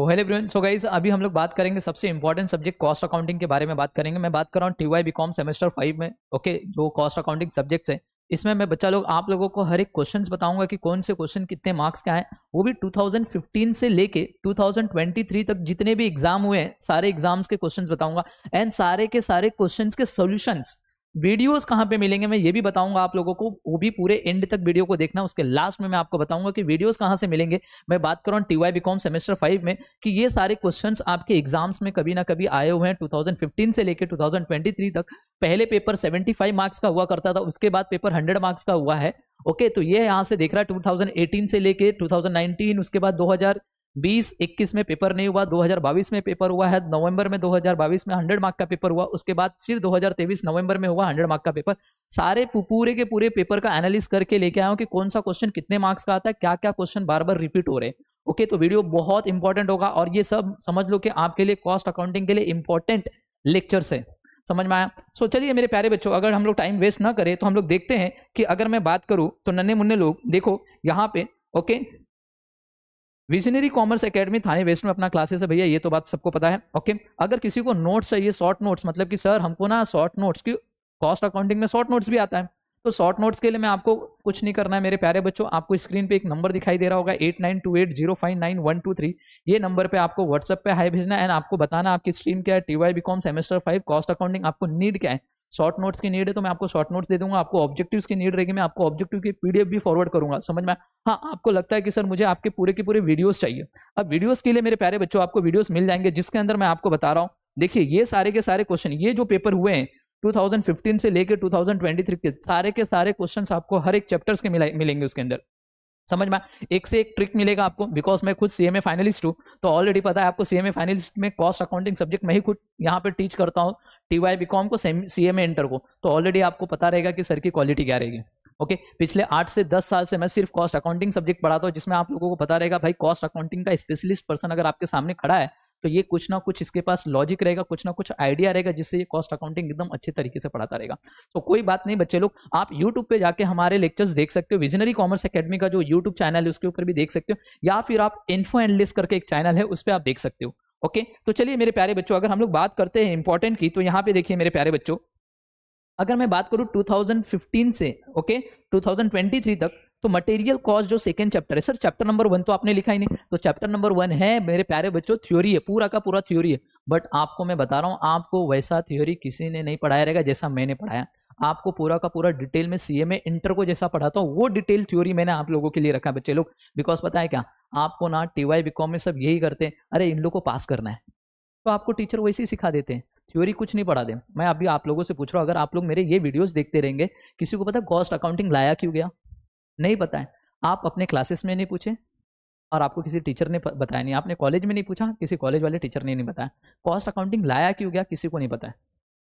Hello everyone. So guys, अभी हम लोग बात करेंगे सबसे इंपॉर्टेंट सब्जेक्ट कॉस्ट अकाउंटिंग के बारे में बात करेंगे। मैं बात कर रहा हूँ टीवाई बीकॉम सेमेस्टर 5 में। ओके, जो कॉस्ट अकाउंटिंग सब्जेक्ट्स है, इसमें मैं बच्चा लोग आप लोगों को हर एक क्वेश्चंस बताऊंगा कि कौन से क्वेश्चन कितने मार्क्स का है, वो भी 2015 से लेके 2023 तक जितने भी एग्जाम हुए हैं सारे एग्जाम्स के क्वेश्चंस बताऊंगा। एंड सारे के सारे क्वेश्चंस के सॉल्यूशंस, वीडियोस कहाँ पे मिलेंगे मैं ये भी बताऊंगा आप लोगों को, वो भी पूरे एंड तक वीडियो को देखना। उसके लास्ट में मैं आपको बताऊंगा कि वीडियोस कहाँ से मिलेंगे। मैं बात कर रहा हूँ टीवाई बीकॉम सेमेस्टर 5 में कि ये सारे क्वेश्चंस आपके एग्जाम्स में कभी ना कभी आए हुए हैं। 2015 से लेकर 2023 तक पहले पेपर 75 मार्क्स का हुआ करता था, उसके बाद पेपर 100 मार्क्स का हुआ है। ओके, तो ये यहाँ से देख रहा है 2018 से लेके 2019, उसके बाद 2020-21 में पेपर नहीं हुआ, 2022 में पेपर हुआ है, नवंबर में 2022 में 100 मार्क का पेपर हुआ, उसके बाद फिर 2023 नवंबर में हुआ 100 मार्क का पेपर। सारे पूरे के पूरे पेपर का एनालिसिस करके लेके आया हूं कि कौन सा क्वेश्चन कितने मार्क्स का आता है, क्या क्या क्वेश्चन बार बार रिपीट हो रहे हैं। ओके, तो वीडियो बहुत इंपॉर्टेंट होगा और ये सब समझ लो कि आपके लिए कॉस्ट अकाउंटिंग के लिए इंपॉर्टेंट लेक्चर्स है। समझ में आया? सो चलिए मेरे प्यारे बच्चों, अगर हम लोग टाइम वेस्ट ना करें तो हम लोग देखते हैं कि अगर मैं बात करूं तो नन्हे मुन्ने लोग देखो यहाँ पे। ओके, विजनरी कॉमर्स एकेडमी थाने वेस्ट में अपना क्लासेस है भैया, ये तो बात सबको पता है। ओके, अगर किसी को नोट्स चाहिए, शॉर्ट नोट्स, मतलब कि सर हमको ना शॉर्ट नोट्स की, कॉस्ट अकाउंटिंग में शॉर्ट नोट्स भी आता है, तो शॉर्ट नोट्स के लिए मैं आपको कुछ नहीं करना है मेरे प्यारे बच्चों। आपको स्क्रीन पे एक नंबर दिखाई दे रहा होगा 8928059123। ये नंबर पे आपको व्हाट्सएप पे हाई भेजना है एंड आपको बताना आपकी स्ट्रीम क्या है, TY BCom semester 5 cost accounting, आपको नीड क्या है। शॉर्ट नोट्स की नीड है तो मैं आपको शॉर्ट नोट्स दे दूंगा, आपको ऑब्जेक्टिव्स की नीड रहेगी मैं आपको ऑब्जेक्टिव की पीडीएफ भी फॉरवर्ड करूंगा। समझ में? हाँ, आपको लगता है कि सर मुझे आपके पूरे के पूरे वीडियोस चाहिए, अब वीडियोस के लिए मेरे प्यारे बच्चों आपको वीडियोस मिल जाएंगे जिसके अंदर मैं आपको बता रहा हूँ। देखिए ये सारे के सारे क्वेश्चन, ये जो पेपर हुए हैं 2015 से लेकर 2023 के सारे क्वेश्चंस आपको हर एक चैप्टर्स के मिलेंगे उसके अंदर। समझ में? एक से एक ट्रिक मिलेगा आपको, बिकॉज मैं खुद सीएमए फाइनलिस्ट हूँ, तो ऑलरेडी पता है आपको सीएमए फाइनलिस्ट में कॉस्ट अकाउंटिंग सब्जेक्ट मैं ही खुद यहाँ पे टीच करता हूँ, टीवाई बीकॉम को, सीएमए इंटर को, तो ऑलरेडी आपको पता रहेगा कि सर की क्वालिटी क्या रहेगी। ओके, पिछले 8 से 10 साल से मैं सिर्फ कॉस्ट अकाउंटिंग सब्जेक्ट पढ़ाता हूँ, जिसमें आप लोगों को पता रहेगा भाई कॉस्ट अकाउंटिंग का स्पेशलिस्ट पर्सन अगर आपके सामने खड़ा है तो ये कुछ ना कुछ इसके पास लॉजिक रहेगा, कुछ ना कुछ आइडिया रहेगा, जिससे ये कॉस्ट अकाउंटिंग एकदम अच्छे तरीके से पढ़ाता रहेगा। तो कोई बात नहीं बच्चे लोग, आप यूट्यूब पे जाके हमारे लेक्चर्स देख सकते हो, विजनरी कॉमर्स एकेडमी का जो यूट्यूब चैनल है उसके ऊपर भी देख सकते हो, या फिर आप इन्फो एनालिस्ट करके एक चैनल है उस पर आप देख सकते हो। ओके, तो चलिए मेरे प्यारे बच्चों, अगर हम लोग बात करते हैं इंपॉर्टेंट की, तो यहाँ पे देखिए मेरे प्यारे बच्चों, अगर मैं बात करूं 2015 से ओके 2023 तक, तो मटेरियल कॉस्ट जो सेकंड चैप्टर है, सर चैप्टर नंबर 1 तो आपने लिखा ही नहीं, तो चैप्टर नंबर 1 है मेरे प्यारे बच्चों थ्योरी है, पूरा का पूरा थ्योरी है। बट आपको मैं बता रहा हूं, आपको वैसा थ्योरी किसी ने नहीं पढ़ाया रहेगा जैसा मैंने पढ़ाया। आपको पूरा का पूरा डिटेल में सीएमए इंटर को जैसा पढ़ाता हूँ वो डिटेल थ्योरी मैंने आप लोगों के लिए रखा बच्चे लोग। बिकॉज पता है क्या, आपको ना टीवाई बीकॉम में सब यही करते हैं, अरे इन लोग को पास करना है, तो आपको टीचर वैसे ही सिखा देते हैं, थ्योरी कुछ नहीं पढ़ा दे। मैं अभी आप लोगों से पूछ रहा हूँ, अगर आप लोग मेरे ये वीडियोस देखते रहेंगे, किसी को पता है कॉस्ट अकाउंटिंग लाया क्यों गया? नहीं पता है। आप अपने क्लासेस में नहीं पूछे और आपको किसी टीचर ने बताया नहीं, आपने कॉलेज में नहीं पूछा, किसी कॉलेज वाले टीचर ने नहीं बताया। कॉस्ट अकाउंटिंग लाया क्यों गया किसी को नहीं पता है।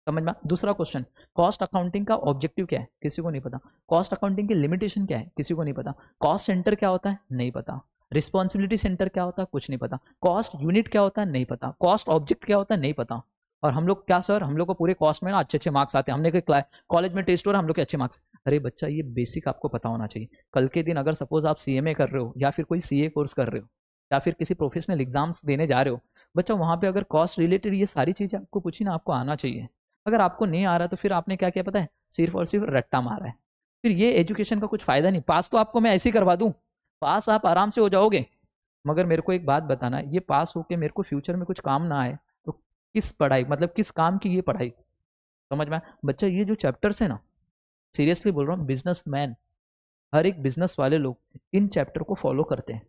समझ में? दूसरा क्वेश्चन, कॉस्ट अकाउंटिंग का ऑब्जेक्टिव क्या है किसी को नहीं पता। कॉस्ट अकाउंटिंग की लिमिटेशन क्या है किसी को नहीं पता। कॉस्ट सेंटर क्या होता है नहीं पता। रिस्पॉन्सिबिलिटी सेंटर क्या होता है कुछ नहीं पता। कॉस्ट यूनिट क्या होता है नहीं पता। कॉस्ट ऑब्जेक्ट क्या होता है नहीं पता। और हम लोग क्या सर, हम लोग को पूरे कॉस्ट में ना अच्छे अच्छे मार्क्स आते हैं, हमने कोई कॉलेज में टेस्ट हो रहा है हम लोग के अच्छे मार्क्स। अरे बच्चा, ये बेसिक आपको पता होना चाहिए। कल के दिन अगर सपोज आप सीएमए कर रहे हो या फिर कोई सीए कोर्स कर रहे हो या फिर किसी प्रोफेशनल एग्जाम्स देने जा रहे हो बच्चा, वहाँ पे अगर कॉस्ट रिलेटेड ये सारी चीज़ें आपको पूछी ना, आपको आना चाहिए। अगर आपको नहीं आ रहा तो फिर आपने क्या किया पता है, सिर्फ और सिर्फ रट्टा मारा है। फिर ये एजुकेशन का कुछ फायदा नहीं। पास तो आपको मैं ऐसे ही करवा दूं, पास आप आराम से हो जाओगे, मगर मेरे को एक बात बताना, ये पास होके मेरे को फ्यूचर में कुछ काम ना आए तो किस पढ़ाई, मतलब किस काम की ये पढ़ाई। समझ में? बच्चा ये जो चैप्टर्स है ना, सीरियसली बोल रहा हूँ, बिजनेसमैन, हर एक बिजनेस वाले लोग इन चैप्टर को फॉलो करते हैं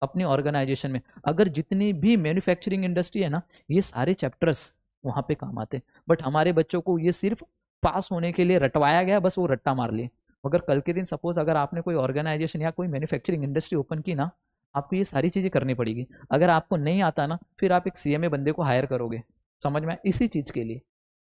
अपनी ऑर्गेनाइजेशन में। अगर जितनी भी मैन्युफैक्चरिंग इंडस्ट्री है ना, ये सारे चैप्टर्स वहाँ पे काम आते हैं। बट हमारे बच्चों को ये सिर्फ पास होने के लिए रटवाया गया, बस वो रट्टा मार लिए। मगर कल के दिन सपोज अगर आपने कोई ऑर्गेनाइजेशन या कोई मैन्युफैक्चरिंग इंडस्ट्री ओपन की ना, आपको ये सारी चीज़ें करनी पड़ेगी। अगर आपको नहीं आता ना, फिर आप एक सीएमए बंदे को हायर करोगे। समझ में? इसी चीज़ के लिए।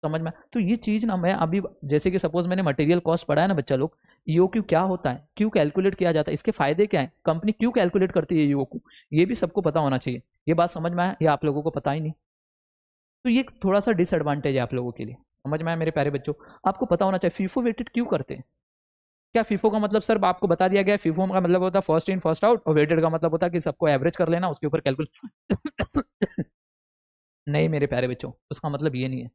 समझ में? तो ये चीज़ ना, मैं अभी जैसे कि सपोज मैंने मटेरियल कॉस्ट पढ़ा है ना बच्चा लोग, ईओक्यू क्या होता है, क्यों कैलकुलेट किया जाता है, इसके फायदे क्या है, कंपनी क्यों कैलकुलेट करती है ईओक्यू, ये भी सबको पता होना चाहिए। ये बात समझ में आया? ये आप लोगों को पता ही नहीं, तो ये थोड़ा सा डिसएडवांटेज है आप लोगों के लिए। समझ में आया मेरे प्यारे बच्चों? आपको पता होना चाहिए फीफो वेटेड क्यों करते हैं। क्या फीफो का मतलब सर आपको बता दिया गया है, फीफो का मतलब होता है फर्स्ट इन फर्स्ट आउट, और वेटेड का मतलब होता है कि सबको एवरेज कर लेना, उसके ऊपर कैलकुलेट नहीं मेरे प्यारे बच्चों, उसका मतलब ये नहीं है।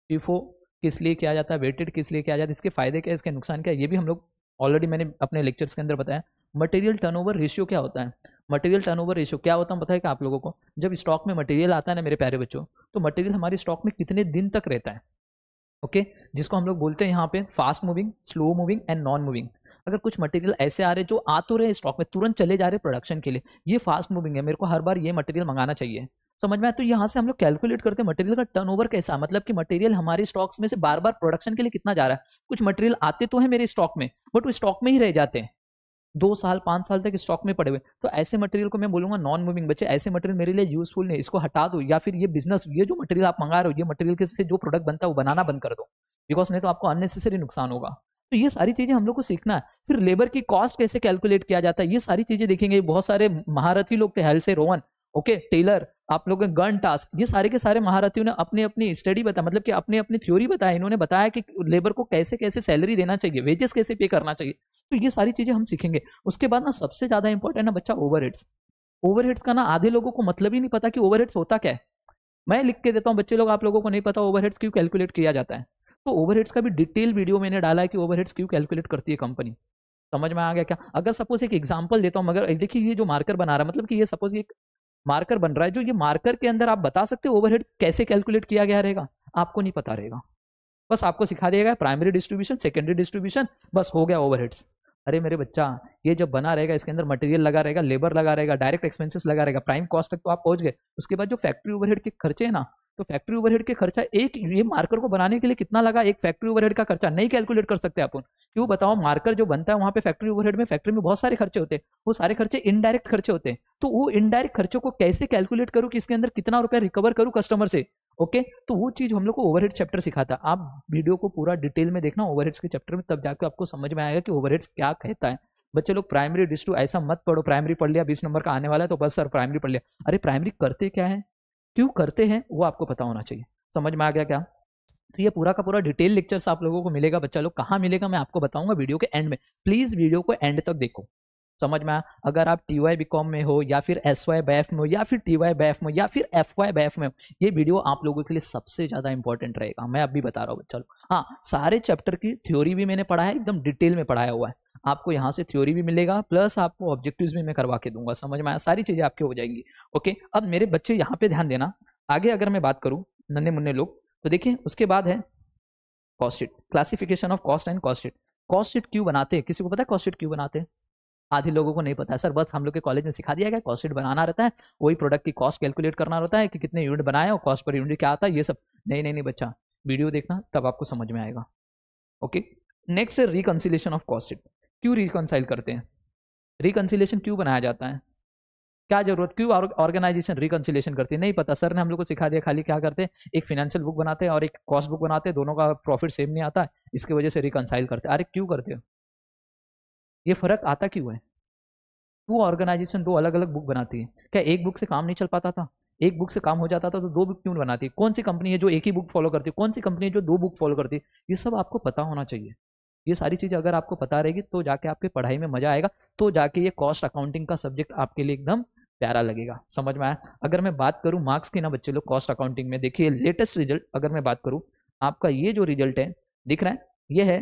फीफो किस लिए किया जाता है, वेटेड किस लिए किया जाता है, इसके फायदे क्या है, इसके नुकसान क्या है, ये भी हम लोग ऑलरेडी मैंने अपने लेक्चर्स के अंदर बताया। मटेरियल टर्नओवर रेशियो क्या होता है, मटेरियल टर्नओवर रेशियो क्या होता है पता है क्या आप लोगों को? जब स्टॉक में मटेरियल आता है ना मेरे प्यारे बच्चों, तो मटेरियल हमारे स्टॉक में कितने दिन तक रहता है, ओके, जिसको हम लोग बोलते हैं यहाँ पे fast moving, slow moving and non moving. अगर कुछ मटेरियल ऐसे आ रहे जो आ तो रहे स्टॉक में, तुरंत चले जा रहे प्रोडक्शन के लिए, ये फास्ट मूविंग है, मेरे को हर बार ये मटेरियल मंगाना चाहिए, समझ में आया? तो यहाँ से हम लोग कैलकुलेट करते हैं मटेरियल का टर्नओवर कैसा, मतलब कि मटेरियल हमारे स्टॉक्स में से बार बार प्रोडक्शन के लिए कितना जा रहा है। कुछ मटेरियल आते तो है मेरे स्टॉक में, बट वो स्टॉक में ही रह जाते हैं, 2 साल 5 साल तक स्टॉक में पड़े हुए, तो ऐसे मटेरियल को मैं बोलूंगा नॉन मूविंग। बच्चे ऐसे मटेरियल मेरे लिए यूजफुल नहीं, इसको हटा दो, या फिर ये बिजनेस, ये जो मटेरियल आप मंगा रहे हो, ये मटेरियल के से जो प्रोडक्ट बनता है वो बनाना बंद कर दो, बिकॉज नहीं तो आपको अननेसेसरी नुकसान होगा। तो ये सारी चीजें हम लोग को सीखना है। फिर लेबर की कॉस्ट कैसे कैलकुलेट किया जाता है, ये सारी चीजें देखेंगे। बहुत सारे महारथी लोग थे, हेल से रोहन, ओके, टेलर, आप लोग गन टास्क, ये सारे के सारे महारथियों ने अपनी अपनी स्टडी बताया, मतलब कि अपनी अपनी थ्योरी बताया, इन्होंने बताया कि लेबर को कैसे कैसे सैलरी देना चाहिए, वेजेस कैसे पे करना चाहिए। तो ये सारी चीजें हम सीखेंगे। उसके बाद ना सबसे ज्यादा इंपॉर्टेंट है बच्चा ओवरहेड्स। ओवरहेड्स का ना आधे लोगों को मतलब ही नहीं पता कि ओवरहेड्स होता क्या है। मैं लिख के देता हूँ बच्चे लोग, आप लोगों को नहीं पता ओवरहेड्स क्यों कैलकुलेट किया जाता है। तो ओवरहेड्स का भी डिटेल वीडियो मैंने डाला है कि ओवरहेड्स क्यों कैलकुलेट करती है कंपनी। समझ में आ गया क्या? अगर सपोज एक एग्जांपल देता हूँ, मगर देखिए ये जो मार्कर बना रहा है, मतलब कि ये सपोज एक मार्कर बन रहा है, जो ये मार्कर के अंदर आप बता सकते हो ओवरहेड कैसे कैलकुलेट किया गया रहेगा? आपको नहीं पता रहेगा, बस आपको सिखा दिया गया प्राइमरी डिस्ट्रीब्यूशन, सेकेंडरी डिस्ट्रीब्यूशन, बस हो गया ओवरहेड्स। अरे मेरे बच्चा, ये जब बना रहेगा इसके अंदर मटेरियल लगा रहेगा, लेबर लगा रहेगा, डायरेक्ट एक्सपेंसेस लगा रहेगा, प्राइम कॉस्ट तक तो आप पहुंच गए। उसके बाद जो फैक्ट्री ओवरहेड के खर्चे है ना, तो फैक्ट्री ओवरहेड के खर्चा, एक ये मार्कर को बनाने के लिए कितना लगा, एक फैक्ट्री ओवरहेड का खर्चा नहीं कैलकुलेट कर सकते अपन। क्यों बताओ? मार्कर जो बनता है वहां पे फैक्ट्री ओवरहेड में, फैक्ट्री में बहुत सारे खर्चे होते हैं, वो सारे खर्चे इनडायरेक्ट खर्चे होते हैं। तो वो इनडायरेक्ट खर्चों को कैसे कैलकुलेट करूँ कि इसके अंदर कितना रुपया रिकवर करूँ कस्टमर से, ओके, तो वो चीज हम लोग को ओवरहेड चैप्टर सिखाता है। आप वीडियो को पूरा डिटेल में देखना ओवरहेड्स के चैप्टर में, तब जाकर आपको समझ में आएगा कि ओवरहेड्स क्या कहता है। बच्चे लोग प्राइमरी डिस्टू ऐसा मत पढ़ो, प्राइमरी पढ़ लिया 20 नंबर का आने वाला है तो बस सर प्राइमरी पढ़ लिया। अरे प्राइमरी करते क्या है, क्यों करते हैं, वो आपको पता होना चाहिए। समझ में आ गया क्या? तो ये पूरा का पूरा डिटेल लेक्चर्स आप लोगों को मिलेगा बच्चा लोग। कहाँ मिलेगा मैं आपको बताऊंगा वीडियो के एंड में, प्लीज वीडियो को एंड तक देखो। समझ में आया? अगर आप TY BCom में हो, या फिर SY BF में हो, या फिर TY BF में हो, या फिर FY BF में हो, ये वीडियो आप लोगों के लिए सबसे ज्यादा इंपॉर्टेंट रहेगा, मैं अभी बता रहा हूँ बच्चा लोग। हाँ, सारे चैप्टर की थ्योरी भी मैंने पढ़ा है, एकदम डिटेल में पढ़ाया हुआ है। आपको यहाँ से थ्योरी भी मिलेगा, प्लस आपको ऑब्जेक्टिव्स भी मैं करवा के दूंगा। समझ में आया? सारी चीजें आपकी हो जाएंगी। ओके, अब मेरे बच्चे यहाँ पे ध्यान देना। आगे अगर मैं बात करूँ नन्हे मुन्ने लोग, तो देखिए उसके बाद है cost sheet, classification of cost and cost sheet. Cost sheet क्यों बनाते हैं, किसी को पता है कॉस्ट शीट क्यों बनाते हैं? आधे लोगों को नहीं पता है सर, बस हम लोग के कॉलेज में सिखा दिया गया कॉस्ट शीट बनाना रहता है, वही प्रोडक्ट की कॉस्ट कैलकुलेट करना रहता है कि कितने यूनिट बनाए और कॉस्ट पर यूनिट क्या आता है, ये सब। नहीं नहीं नहीं बच्चा, वीडियो देखना तब आपको समझ में आएगा। ओके, नेक्स्ट है रिकंसिलेशन ऑफ कॉस्ट शीट। क्यों रिकंसाइल करते हैं, रिकंसिलेशन क्यों बनाया जाता है, क्या जरूरत, क्यों ऑर्गेनाइजेशन रिकंसिलेशन करती है? नहीं पता, सर ने हम लोग को सिखा दिया। खाली क्या करते हैं, एक फाइनेंशियल बुक बनाते हैं और एक कॉस्ट बुक बनाते हैं, दोनों का प्रॉफिट सेम नहीं आता है, इसकी वजह से रिकंसाइल करते हैं। अरे क्यों करते हो, ये फर्क आता क्यों है? वो ऑर्गेनाइजेशन दो अलग अलग बुक बनाती है, क्या एक बुक से काम नहीं चल पाता था? एक बुक से काम हो जाता था तो दो बुक क्यों बनाती है? कौन सी कंपनी है जो एक ही बुक फॉलो करती है, कौन सी कंपनी है जो दो बुक फॉलो करती है? ये सब आपको पता होना चाहिए। ये सारी चीज़ें अगर आपको पता रहेगी तो जाके आपके पढ़ाई में मजा आएगा, तो जाके ये कॉस्ट अकाउंटिंग का सब्जेक्ट आपके लिए एकदम प्यारा लगेगा। समझ में आया? अगर मैं बात करूँ मार्क्स की ना बच्चे लोग, कॉस्ट अकाउंटिंग में देखिए लेटेस्ट रिजल्ट अगर मैं बात करूँ, आपका ये जो रिजल्ट है दिख रहा है, ये है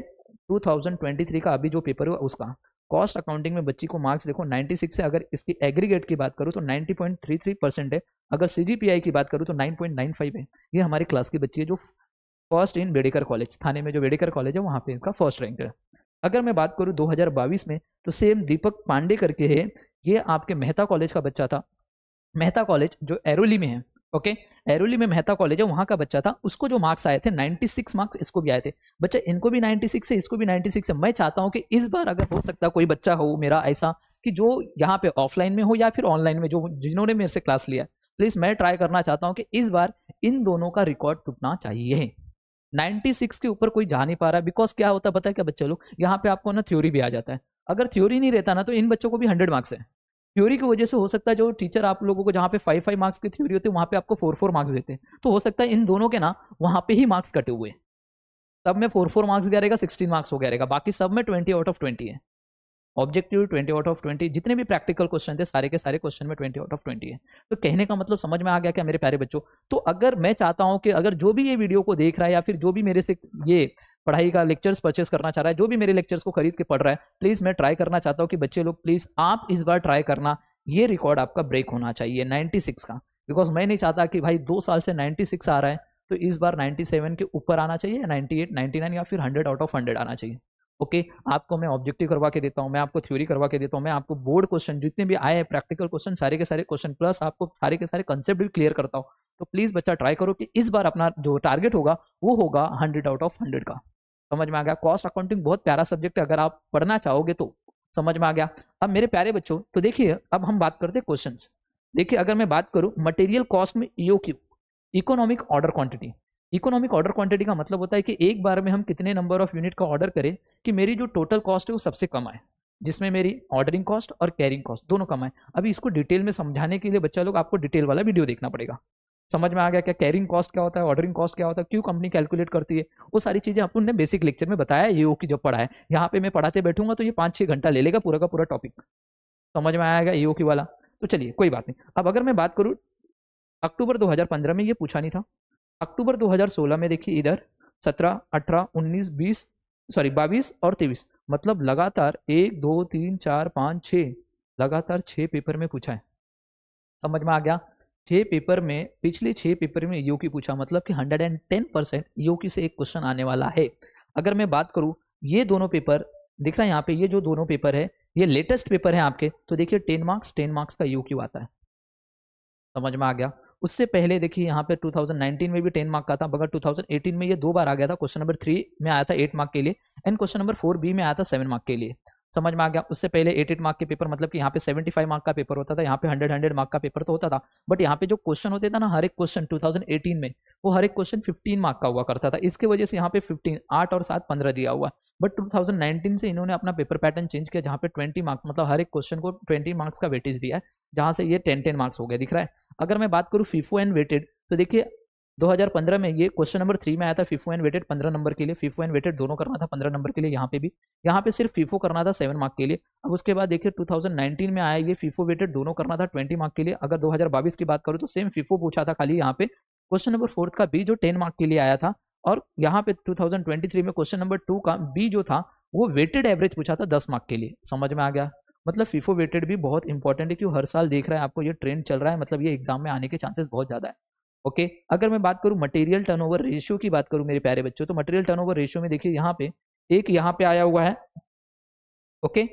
2023 का अभी जो पेपर हुआ उसका। कॉस्ट अकाउंटिंग में बच्ची को मार्क्स देखो 96 से, अगर इसकी एग्रीगेट की बात करूँ तो 90.33% है, अगर CGPI की बात करूँ तो 9.95 है। ये हमारी क्लास की बच्ची है जो फर्स्ट इन बेडेकर कॉलेज, थाने में जो बेडेकर कॉलेज है वहाँ पे इनका फर्स्ट रैंक है। अगर मैं बात करूँ 2022 में, तो सेम दीपक पांडे करके है, ये आपके मेहता कॉलेज का बच्चा था। मेहता कॉलेज जो एरोली में है, ओके, एरोली में मेहता कॉलेज है, वहां का बच्चा था। उसको जो मार्क्स आए थे 96 मार्क्स, इसको भी आए थे। बच्चा इनको भी 96 है, इसको भी 96 है। मैं चाहता हूं कि इस बार अगर हो सकता कोई बच्चा हो मेरा ऐसा कि जो यहाँ पे ऑफलाइन में हो या फिर ऑनलाइन में, जो जिन्होंने मेरे से क्लास लिया, प्लीज मैं ट्राई करना चाहता हूँ कि इस बार इन दोनों का रिकॉर्ड टूटना चाहिए। 96 के ऊपर कोई जा नहीं पा रहा, बिकॉज क्या होता है पता है क्या बच्चे लोग, यहाँ पे आपको ना थ्योरी भी आ जाता है। अगर थ्योरी नहीं रहता ना तो इन बच्चों को भी 100 मार्क्स है। थ्योरी की वजह से हो सकता है जो टीचर आप लोगों को जहाँ पे 5 मार्क्स की थ्योरी होती है वहाँ पे आपको 4 मार्क्स देते हैं, तो हो सकता है इन दोनों के ना वहाँ पे ही मार्क्स कटे हुए। सब में 4 मार्क्स गया रहेगा, 16 मार्क्स हो गया रहेगा, बाकी सब में 20 आउट ऑफ 20 है। ऑब्जेक्टिव 20 आउट ऑफ 20, जितने भी प्रैक्टिकल क्वेश्चन थे सारे के सारे क्वेश्चन में 20 आउट ऑफ 20 है। तो कहने का मतलब समझ में आ गया क्या मेरे प्यारे बच्चों? तो अगर मैं चाहता हूं कि अगर जो भी ये वीडियो को देख रहा है या फिर जो भी मेरे से ये पढ़ाई का लेक्चर्स परचेस करना चाह रहा है, जो भी मेरे लेक्चर्स को खरीद के पढ़ रहा है, प्लीज मैं ट्राई करना चाहता हूँ कि बच्चे लोग प्लीज आप इस बार ट्राई करना, ये रिकॉर्ड आपका ब्रेक होना चाहिए 96 का। बिकॉज मैं नहीं चाहता कि भाई 2 साल से 96 आ रहा है तो इस बार 97 के ऊपर आना चाहिए, 98, 99 या फिर 100 आउट ऑफ 100 आना चाहिए। ओके आपको मैं ऑब्जेक्टिव करवा के देता हूँ, मैं आपको थ्योरी करवा के देता हूँ, मैं आपको बोर्ड क्वेश्चन जितने भी आए प्रैक्टिकल क्वेश्चन सारे के सारे क्वेश्चन प्लस आपको सारे के सारे कंसेप्ट भी क्लियर करता हूँ। तो प्लीज बच्चा ट्राई करो कि इस बार अपना जो टारगेट होगा वो होगा 100 आउट ऑफ 100 का। समझ में आ गया? कॉस्ट अकाउंटिंग बहुत प्यारा सब्जेक्ट है, अगर आप पढ़ना चाहोगे तो। समझ में आ गया? अब मेरे प्यारे बच्चों तो देखिए अब हम बात करते हैं क्वेश्चन। देखिए अगर मैं बात करूं मटेरियल कॉस्ट में EOQ, economic order quantity. Economic order quantity का मतलब होता है कि एक बार में हम कितने नंबर ऑफ यूनिट का ऑर्डर करें कि मेरी जो टोटल कॉस्ट है वो सबसे कम आए, जिसमें मेरी ऑर्डरिंग कॉस्ट और कैरिंग कॉस्ट दोनों कम आए। अभी इसको डिटेल में समझाने के लिए बच्चा लोग आपको डिटेल वाला वीडियो देखना पड़ेगा। समझ में आ गया क्या कैरिंग कॉस्ट क्या होता है, ऑर्डरिंग कॉस्ट क्या होता है, क्यों कंपनी कैलकुलेट करती है, वो सारी चीजें अपन ने बेसिक लेक्चर में बताया, ये की जब पढ़ा है। यहाँ पे मैं पढ़ाते बैठूंगा तो ये 5-6 घंटा ले लेगा पूरा का पूरा टॉपिक। समझ में आएगा ईओ की वाला? तो चलिए कोई बात नहीं। अब अगर मैं बात करूं अक्टूबर 2015 में ये पूछा नहीं था, अक्टूबर 2016 में देखिए इधर 17, 18, 19, 20 सॉरी 22 और 23, मतलब लगातार 1, 2, 3, 4, 5, 6 लगातार 6 पेपर में पूछा है। समझ में आ गया? 6 पेपर में, पिछले 6 पेपर में ईओ की पूछा, मतलब कि 110% ईओ की से एक क्वेश्चन आने वाला है। अगर मैं बात करूं ये दोनों पेपर दिख रहा है यहाँ पे, ये जो दोनों पेपर है ये लेटेस्ट पेपर है आपके, तो देखिए 10 मार्क्स का ईओ क्यू आता है। समझ में आ गया? उससे पहले देखिए यहाँ पे 2019 में भी 10 मार्क का था, मगर 2018 में ये 2 बार आ गया था। क्वेश्चन नंबर 3 में आया था 8 मार्क के लिए एंड क्वेश्चन नंबर 4B में आया था 7 मार्क के लिए। समझ में आ गया? उससे पहले 8 मार्क के पेपर, मतलब कि यहाँ पे 75 मार्क का पेपर होता था, यहाँ पे 100 मार्क का पेपर तो होता था, बट यहाँ पे जो क्वेश्चन होते थे ना हर एक क्वेश्चन 2018 में, वो हर एक क्वेश्चन 15 मार्क का हुआ करता था। इसके वजह से यहाँ पे 15, 8 और 7 15 दिया हुआ। बट 2019 से इन्होंने अपना पेपर पैटर्न चेंज किया, जहाँ पे 20 मार्क्स, मतलब हर एक क्वेश्चन को 20 मार्क्स का वेटेज दिया है, जहाँ से ये 10 मार्क्स हो गया, दिख रहा है। अगर मैं बात करूँ फीफो एंड वेटेड, तो देखिए 2015 में ये क्वेश्चन नंबर 3 में आया था फीफो एंड वेटेड 15 नंबर के लिए, फीफो एंड वेटेड दोनों करना था 15 नंबर के लिए। यहाँ पे भी, यहाँ पे सिर्फ फीफो करना था 7 मार्क के लिए। अब उसके बाद देखिए 2019 में आया ये फीफो वेटेड दोनों करना था 20 मार्क के लिए। अगर 2022 की बात करूँ तो सेम फीफो पूछा था खाली यहाँ पे क्वेश्चन नंबर 4 का बी जो 10 मार्क के लिए आया था, और यहाँ पे 2023 में क्वेश्चन नंबर 2 का बी जो था वो वेटेड एवरेज पूछा था 10 मार्क के लिए। समझ में आ गया? मतलब फीफो वेटेड भी बहुत इंपॉर्टेंट है, क्यों हर साल देख रहा है आपको ये ट्रेंड चल रहा है, मतलब ये एग्जाम में आने के चांसेस बहुत ज्यादा है। ओके अगर मैं बात करूं मटेरियल टर्नओवर रेशियो की बात करूं मेरे प्यारे बच्चों, तो मटेरियल टर्नओवर रेशियो में देखिए यहाँ पे एक यहाँ पे आया हुआ है। ओके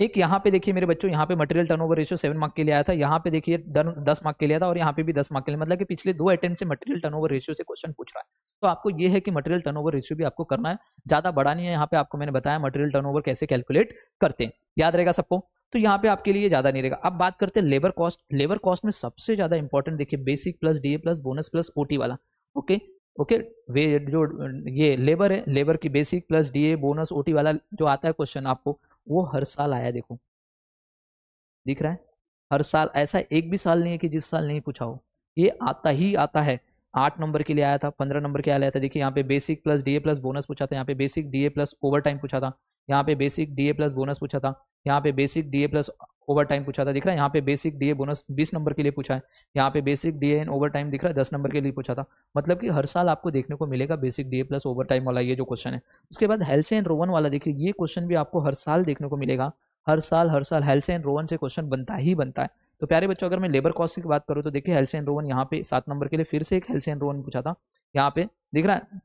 एक यहाँ पे देखिए मेरे बच्चों, यहाँ पे मटेरियल टर्नओवर रेशियो 7 मार्क के लिए आया था, यहाँ पे देखिए 10 मार्क के लिए था, और यहाँ पे भी 10 मार्क के लिए, मतलब कि पिछले 2 अटेम्प्ट से मटेरियल टर्नओवर रेशियो से क्वेश्चन पूछ रहा है। तो आपको ये है कि मटेरियल टर्नओवर रेशियो भी आपको करना है, ज्यादा बड़ा नहीं है। यहाँ पे आपको मैंने बताया मटेरियल टर्नओवर कैसे कैलकुलेट करते हैं, याद रहेगा सबको। तो यहाँ पे आपके लिए ज्यादा नहीं रहेगा। अब बात करते हैं लेबर कॉस्ट। लेबर कॉस्ट में सबसे ज्यादा इंपॉर्टेंट देखिए basic plus DA plus bonus plus OT वाला। ओके ओके वे जो ये लेबर है, लेबर की basic plus DA bonus OT वाला जो आता है क्वेश्चन आपको, वो हर साल आया, देखो दिख रहा है, हर साल। ऐसा एक भी साल नहीं है कि जिस साल नहीं पूछा हो, ये आता ही आता है। 8 नंबर के लिए आया था, 15 नंबर के लिए आया था। देखिए यहाँ पे basic plus DA plus bonus पूछा था, यहाँ पे basic DA plus over time पूछा था, यहाँ पे बेसिक डीए प्लस बोनस पूछा था, यहाँ पे basic DA plus over time पूछा था, दिख रहा है। यहाँ पे बेसिक डीए बोनस 20 नंबर के लिए पूछा है, यहाँ पे basic DA and over time दिख रहा है 10 नंबर के लिए पूछा था। मतलब कि हर साल आपको देखने को मिलेगा basic DA plus over time वाला ये जो क्वेश्चन है। उसके बाद हेल्स एंड रोवन वाला देखिए, ये क्वेश्चन भी आपको हर साल देखने को मिलेगा, हर साल हेल्स एंड रोवन से क्वेश्चन बनता ही बनता है। तो प्यारे बच्चों अगर मैं लेबर कॉस्ट की बात करूँ तो देखिए हेल्स एंड रोवन यहाँ पे 7 नंबर के लिए फिर से एक हेल्स एंड रोवन पूछा था, यहाँ पे दिख रहा है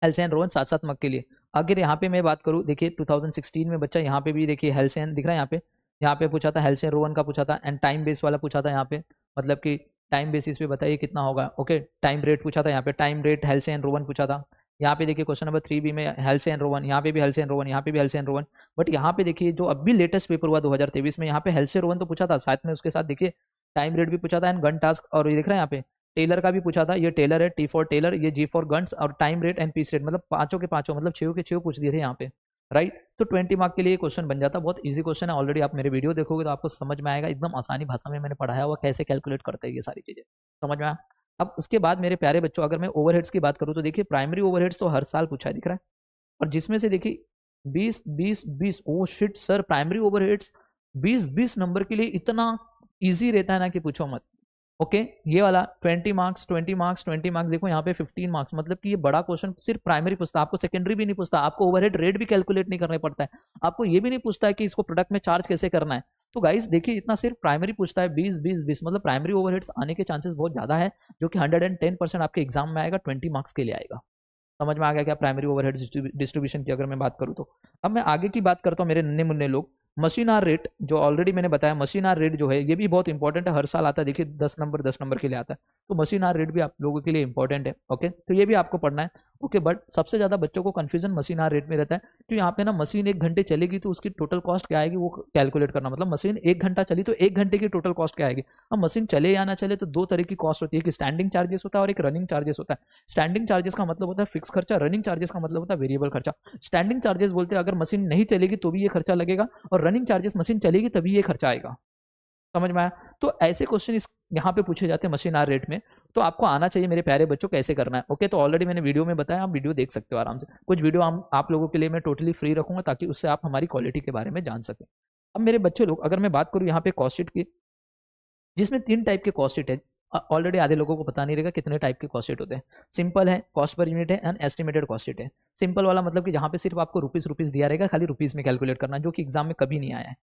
हेल्स एंड रोवन 7 मार्क के लिए। अगर यहाँ पे मैं बात करूँ देखिए 2016 में बच्चा यहाँ पे भी देखिए हेल्स एंड दिख रहा है, यहाँ पे पूछा था हेल्स एंड रोवन का पूछा था, एंड टाइम बेस वाला पूछा था यहाँ पे, मतलब कि टाइम बेसिस पे बताइए कितना होगा। ओके टाइम रेट पूछा था, यहाँ पे टाइम रेट हेल्स एंड रोवन पूछा था। यहाँ पे देखिए क्वेश्चन नंबर 3B में हेल्स एंड रोवन, यहाँ पे भी हेल्स एंड रोवन, यहाँ पे भी हेल्स एंड रोवन। बट यहाँ पे देखिए जो अभी लेटेस्ट पेपर हुआ 2023 में, यहाँ पे हेल्स एंड रोवन तो पूछा था, साथ में उसके साथ देखिए टाइम रेट भी पूछा था एंड गन टास्क, और ये दिख रहा है यहाँ पे टेलर का भी पूछा था। ये टेलर है, टी फॉर टेलर, ये जी फॉर गन्स, और time rate and piece rate, मतलब पांचों के पांचों, मतलब 6 के 6 पूछ दिए थे यहाँ पे, राइट। तो 20 मार्क के लिए क्वेश्चन बन जाता, बहुत इजी क्वेश्चन है। ऑलरेडी आप मेरे वीडियो देखोगे तो आपको समझ में आएगा, एकदम आसानी भाषा में मैंने पढ़ाया हुआ कैसे कैलकुलेट करते हैं ये सारी चीजें, समझ में आया। अब उसके बाद मेरे प्यारे बच्चों अगर मैं ओवरहेड्स की बात करूँ तो देखिए प्राइमरी ओवरहेड्स तो हर साल पूछा है, दिख रहा है, और जिसमें से देखिए 20 oh shit sir, primary overheads 20 number के लिए इतना इजी रहता है ना कि पूछो मत। ओके ये वाला 20 मार्क्स 20 मार्क्स 20 मार्क्स, देखो यहाँ पे 15 मार्क्स, मतलब कि ये बड़ा क्वेश्चन सिर्फ प्राइमरी पूछता है, आपको सेकेंडरी भी नहीं पूछता, आपको ओवरहेड रेट भी कैलकुलेट नहीं करना पड़ता है, आपको ये भी नहीं पूछता है कि इसको प्रोडक्ट में चार्ज कैसे करना है। तो गाइस देखिए इतना सिर्फ प्राइमरी पूछता है, 20 मतलब प्राइमरी ओवरहेड्स आने के चांसेस बहुत ज्यादा है, जो कि 110% आपके एग्जाम में आएगा, 20 मार्क्स के लिए आएगा। समझ में आ गया क्या प्राइमरी ओवरहेड डिस्ट्रीब्यूशन की अगर मैं बात करूँ तो। अब मैं आगे की बात करता हूँ मेरे नन्हे मुन्ने लोग, मशीन आर रेट, जो ऑलरेडी मैंने बताया मशीन आर रेट जो है ये भी बहुत इंपॉर्टेंट है, हर साल आता है, देखिए 10 नंबर के लिए आता है, तो मशीन आर रेट भी आप लोगों के लिए इंपॉर्टेंट है। ओके तो ये भी आपको पढ़ना है। ओके बट सबसे ज्यादा बच्चों को कंफ्यूजन मशीन आर रेट में रहता है, तो यहाँ पे ना मशीन 1 घंटे चलेगी तो उसकी टोटल कॉस्ट क्या आएगी वो कैलकुलेट करना, मतलब मशीन 1 घंटा चली तो 1 घंटे की टोटल कॉस्ट क्या आएगी। अब मशीन चले या ना चले तो 2 तरह की कॉस्ट होती है, एक स्टैंडिंग चार्जेस होता है और एक रनिंग चार्जेस होता है। स्टैंडिंग चार्जेस का मतलब होता है फिक्स खर्चा, रनिंग चार्जेस का मतलब होता है वेरिएबल खर्चा। स्टैंडिंग चार्जेस बोलते हैं अगर मशीन नहीं चलेगी तो भी ये खर्चा लगेगा, और रनिंग चार्जेस मशीन चलेगी तभी ये खर्चा आएगा। समझ में आया। तो ऐसे क्वेश्चन इस यहाँ पे पूछे जाते हैं मशीन आर रेट में, तो आपको आना चाहिए मेरे प्यारे बच्चों कैसे करना है। ओके तो ऑलरेडी मैंने वीडियो में बताया, आप वीडियो देख सकते हो आराम से, कुछ वीडियो आप लोगों के लिए मैं टोटली फ्री रखूंगा ताकि उससे आप हमारी क्वालिटी के बारे में जान सकें। अब मेरे बच्चे लोग अगर मैं बात करूँ यहाँ पे कॉस्ट शीट की, जिसमें 3 टाइप के कॉस्ट शीट है, ऑलरेडी आधे लोगों को पता नहीं रहेगा कितने टाइप के कॉस्ट शीट होते हैं। सिंपल है, कॉस्ट पर यूनिट है, एंड एस्टिमेटेड कॉस्ट शीट है। सिंपल वाला मतलब कि जहाँ पे सिर्फ आपको रुपीस दिया रहेगा, खाली रुपीस में कैलकुलेट करना, जो कि एग्जाम में कभी नहीं आया है।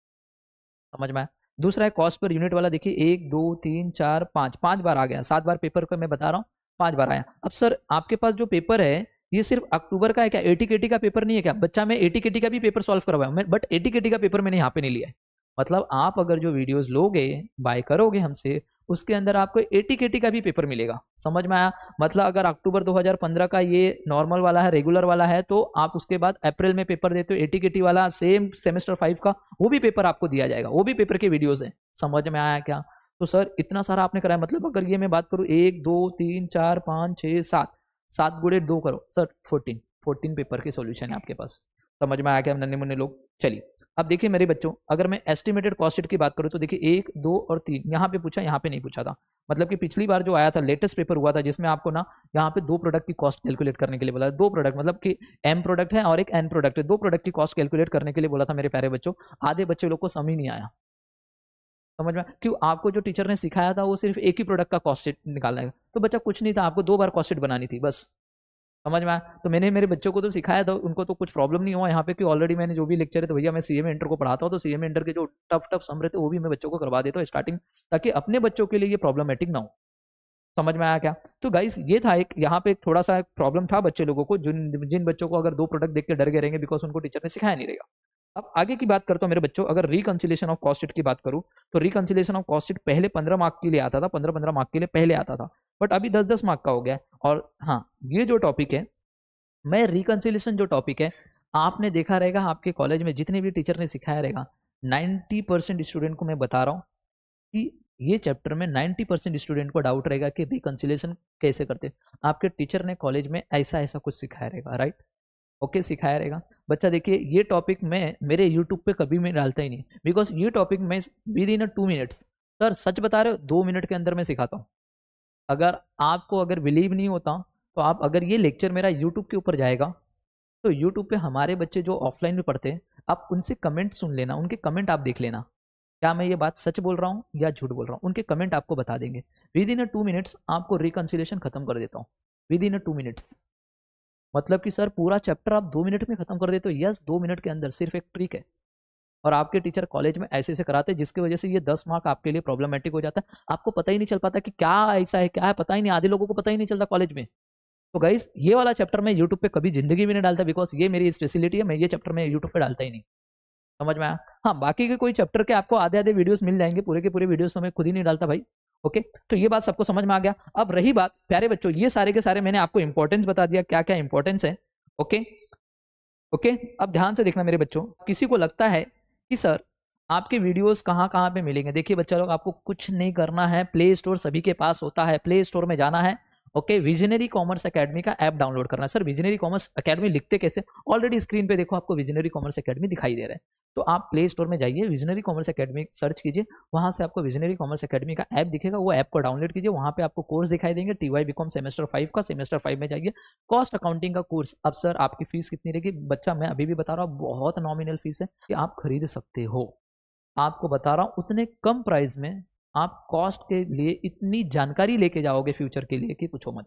समझ में आया। दूसरा है कॉस्ट पर यूनिट वाला, देखिए 1 2 3 4 5, 5 बार आ गया, 7 बार पेपर का मैं बता रहा हूँ, 5 बार आया। अब सर आपके पास जो पेपर है ये सिर्फ अक्टूबर का है क्या, एटीकेटी का पेपर नहीं है क्या? बच्चा मैं एटीकेटी का भी पेपर सॉल्व करवाया मैं, बट एटीकेटी का पेपर मैंने यहाँ पे नहीं लिया है। मतलब आप अगर जो वीडियोस लोगे, बाय करोगे हमसे, उसके अंदर आपको एटीकेटी का भी पेपर मिलेगा। समझ में आया। मतलब अगर अक्टूबर 2015 का ये नॉर्मल वाला है, रेगुलर वाला है, तो आप उसके बाद अप्रैल में पेपर देते हो एटीकेटी वाला, सेम सेमेस्टर 5 का, वो भी पेपर आपको दिया जाएगा, वो भी पेपर के वीडियोस हैं। समझ में आया क्या? तो सर इतना सारा आपने कराया, मतलब अगर ये मैं बात करूँ 1 2 3 4 5 6 7, 7 गुणे 2 करो सर 14 पेपर के सॉल्यूशन है आपके पास। समझ में आया क्या नन्हे मुन्ने लोग? चलिए अब देखिए मेरे बच्चों, अगर मैं एस्टिमेटेड कॉस्ट शीट की बात करूं तो देखिए 1 2 और 3 यहाँ पे पूछा, यहाँ पे नहीं पूछा था। मतलब कि पिछली बार जो आया था लेटेस्ट पेपर हुआ था, जिसमें आपको ना यहाँ पे 2 प्रोडक्ट की कॉस्ट कैलकुलेट करने के लिए बोला, 2 प्रोडक्ट मतलब कि एम प्रोडक्ट है और एक एन प्रोडक्ट है, 2 प्रोडक्ट की कॉस्ट कैलकुलेट करने के लिए बोला था मेरे प्यारे बच्चों। आधे बच्चे लोग को समझ नहीं आया। समझ में? क्यों? आपको जो टीचर ने सिखाया था वो सिर्फ एक ही प्रोडक्ट का कॉस्ट शीट निकालना है, तो बच्चा कुछ नहीं था, आपको 2 बार कॉस्ट शीट बनानी थी बस। समझ में आया। तो मैंने मेरे बच्चों को तो सिखाया था, उनको तो कुछ प्रॉब्लम नहीं हुआ यहाँ पे, कि ऑलरेडी मैंने जो भी लेक्चर है, तो भैया मैं सीएमए इंटर को पढ़ाता हूँ, तो सीएमए इंटर के जो टफ सम रहते वो भी मैं बच्चों को करवा देता हूँ स्टार्टिंग, ताकि अपने बच्चों के लिए ये प्रॉब्लमेटिक ना हो। समझ में आया क्या? तो गाइस ये था एक यहाँ पे थोड़ा सा एक प्रॉब्लम था बच्चे लोगों को, जिन बच्चों को अगर 2 प्रोडक्ट देख के डर गए रहेंगे, बिकॉज उनको टीचर ने सिखाया नहीं रहेगा। अब आगे की बात करता हूँ मेरे बच्चों, अगर रिकंसिलेशन ऑफ कॉस्ट शीट की बात करूँ, तो रिकंसिलेशन ऑफ कॉस्ट शीट पहले 15 मार्क के लिए आता था, 15 मार्क के लिए पहले आता था, बट अभी 10 मार्क का हो गया। और हाँ, ये जो टॉपिक है, मैं रिकंसिलेशन जो टॉपिक है, आपने देखा रहेगा आपके कॉलेज में जितने भी टीचर ने सिखाया रहेगा, 90% स्टूडेंट को मैं बता रहा हूँ कि ये चैप्टर में 90% स्टूडेंट को डाउट रहेगा कि रिकंसिलेशन कैसे करते। आपके टीचर ने कॉलेज में ऐसा ऐसा कुछ सिखाया रहेगा, राइट? ओके सिखाया रहेगा। बच्चा देखिए ये टॉपिक मैं मेरे यूट्यूब पे कभी मैं डालता ही नहीं, बिकॉज ये टॉपिक मैं विद इन 2 मिनट्स, सर सच बता रहे हो, 2 मिनट के अंदर मैं सिखाता हूँ। अगर आपको अगर बिलीव नहीं होता, तो आप अगर ये लेक्चर मेरा यूट्यूब के ऊपर जाएगा, तो यूट्यूब पे हमारे बच्चे जो ऑफलाइन में पढ़ते हैं, आप उनसे कमेंट सुन लेना, उनके कमेंट आप देख लेना, क्या मैं ये बात सच बोल रहा हूँ या झूठ बोल रहा हूँ, उनके कमेंट आपको बता देंगे। विद इन 2 मिनट्स आपको रिकंसिलेशन खत्म कर देता हूँ, विद इन 2 मिनट्स। मतलब कि सर पूरा चैप्टर आप 2 मिनट में खत्म कर देते हो? यस, 2 मिनट के अंदर, सिर्फ एक ट्रिक है। और आपके टीचर कॉलेज में ऐसे ऐसे कराते हैं, जिसकी वजह से ये 10 मार्क आपके लिए प्रॉब्लमेटिक हो जाता है, आपको पता ही नहीं चल पाता कि क्या ऐसा है क्या है, पता ही नहीं, आधे लोगों को पता ही नहीं चलता कॉलेज में। तो गाइस ये वाला चैप्टर मैं यूट्यूब पे कभी जिंदगी में नहीं डालता, बिकॉज ये मेरी स्पेशलिटी है, मैं ये चैप्टर में यूट्यूब पे डालता ही नहीं। समझ में आया? हाँ, बाकी के कोई चैप्टर के आपको आधे आधे वीडियोस मिल जाएंगे, पूरे के पूरे वीडियोस तो मैं खुद ही नहीं डालता भाई। ओके तो ये बात सबको समझ में आ गया। अब रही बात प्यारे बच्चों, ये सारे के सारे मैंने आपको इंपॉर्टेंस बता दिया, क्या क्या इंपॉर्टेंस है। ओके ओके अब ध्यान से देखना मेरे बच्चों, किसी को लगता है कि सर आपके वीडियोस कहाँ कहाँ पे मिलेंगे, देखिए बच्चा लोग आपको कुछ नहीं करना है, प्ले स्टोर सभी के पास होता है, प्ले स्टोर में जाना है। ओके विजनरी कॉमर्स एकेडमी का ऐप डाउनलोड करना है। सर विजनरी कॉमर्स एकेडमी लिखते कैसे? ऑलरेडी स्क्रीन पे देखो आपको विजनरी कॉमर्स एकेडमी दिखाई दे रहा है। तो आप प्ले स्टोर में जाइए, विजनरी कॉमर्स एकेडमी सर्च कीजिए, वहाँ से आपको विजनरी कॉमर्स एकेडमी का ऐप दिखेगा, वो ऐप को डाउनलोड कीजिए, वहाँ पे आपको कोर्स दिखाई देंगे TY BCom सेमेस्टर 5 का। सेमेस्टर 5 में जाइए, कॉस्ट अकाउंटिंग का कोर्स। अब सर आपकी फीस कितनी रहेगी? बच्चा मैं अभी भी बता रहा हूँ, बहुत नॉमिनल फीस है कि आप खरीद सकते हो। आपको बता रहा हूँ उतने कम प्राइस में आप कॉस्ट के लिए इतनी जानकारी लेके जाओगे फ्यूचर के लिए कि पूछो मत।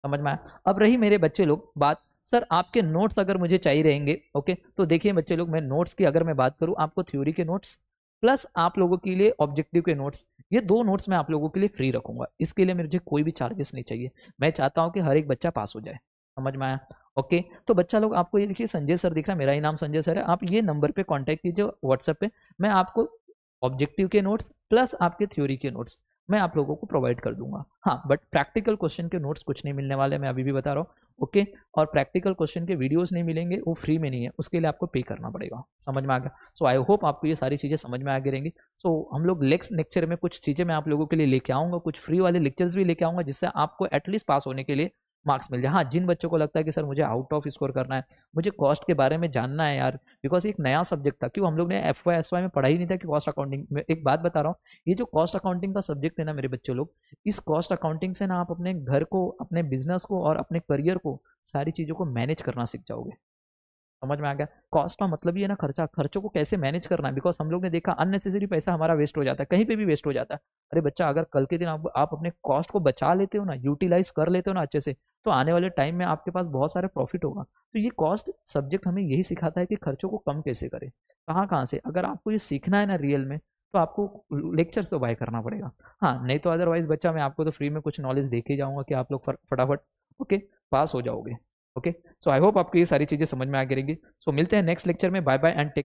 समझ में आया? अब रही मेरे बच्चे लोग बात, सर आपके नोट्स अगर मुझे चाहिए रहेंगे, ओके, तो देखिए बच्चे लोग, मैं नोट्स की अगर मैं बात करूं, आपको थ्योरी के नोट्स प्लस आप लोगों के लिए ऑब्जेक्टिव के नोट्स, ये 2 नोट्स मैं आप लोगों के लिए फ्री रखूंगा। इसके लिए मुझे कोई भी चार्जेस नहीं चाहिए। मैं चाहता हूं कि हर एक बच्चा पास हो जाए। समझ में आया? ओके, तो बच्चा लोग आपको ये देखिए संजय सर दिख रहा है, मेरा ही नाम संजय सर है। आप ये नंबर पे कांटेक्ट कीजिए व्हाट्सएप पे, मैं आपको ऑब्जेक्टिव के नोट्स प्लस आपके थ्योरी के नोट्स मैं आप लोगों को प्रोवाइड कर दूंगा। हाँ, बट प्रैक्टिकल क्वेश्चन के नोट्स कुछ नहीं मिलने वाले, मैं अभी भी बता रहा हूँ। ओके, और प्रैक्टिकल क्वेश्चन के वीडियोस नहीं मिलेंगे, वो फ्री में नहीं है, उसके लिए आपको पे करना पड़ेगा। समझ में आ गया? सो आई होप आपको ये सारी चीज़ें समझ में आ गई रहेंगी। सो हम लोग नेक्स्ट लेक्चर में कुछ चीज़ें मैं आप लोगों के लिए लेके आऊँगा, कुछ फ्री वाले लेक्चर्स भी लेके आऊँगा, जिससे आपको एटलीस्ट पास होने के लिए मार्क्स मिल जाए। हाँ, जिन बच्चों को लगता है कि सर मुझे आउट ऑफ स्कोर करना है, मुझे कॉस्ट के बारे में जानना है यार, बिकॉज एक नया सब्जेक्ट था, क्यों हम लोग ने FY SY में पढ़ा ही नहीं था कि कॉस्ट अकाउंटिंग में। एक बात बता रहा हूँ, ये जो कॉस्ट अकाउंटिंग का सब्जेक्ट है ना मेरे बच्चों लोग, इस कॉस्ट अकाउंटिंग से ना आप अपने घर को, अपने बिजनेस को और अपने करियर को, सारी चीज़ों को मैनेज करना सीख जाओगे। समझ में आ गया? कॉस्ट का मतलब ही है ना खर्चा, खर्चों को कैसे मैनेज करना है। बिकॉज हम लोग ने देखा अननेसेसरी पैसा हमारा वेस्ट हो जाता है, कहीं पे भी वेस्ट हो जाता है। अरे बच्चा, अगर कल के दिन आप अपने कॉस्ट को बचा लेते हो ना, यूटिलाइज कर लेते हो ना अच्छे से, तो आने वाले टाइम में आपके पास बहुत सारे प्रॉफिट होगा। तो ये कॉस्ट सब्जेक्ट हमें यही सिखाता है कि खर्चों को कम कैसे करें, कहाँ कहाँ से। अगर आपको ये सीखना है ना रियल में, तो आपको लेक्चर से बाय करना पड़ेगा। हाँ, नहीं तो अदरवाइज बच्चा मैं आपको तो फ्री में कुछ नॉलेज दे के जाऊँगा कि आप लोग फटाफट ओके पास हो जाओगे। ओके, सो आई होप आपको ये सारी चीज़ें समझ में आ गई रहेंगी। सो मिलते हैं नेक्स्ट लेक्चर में। Bye bye and take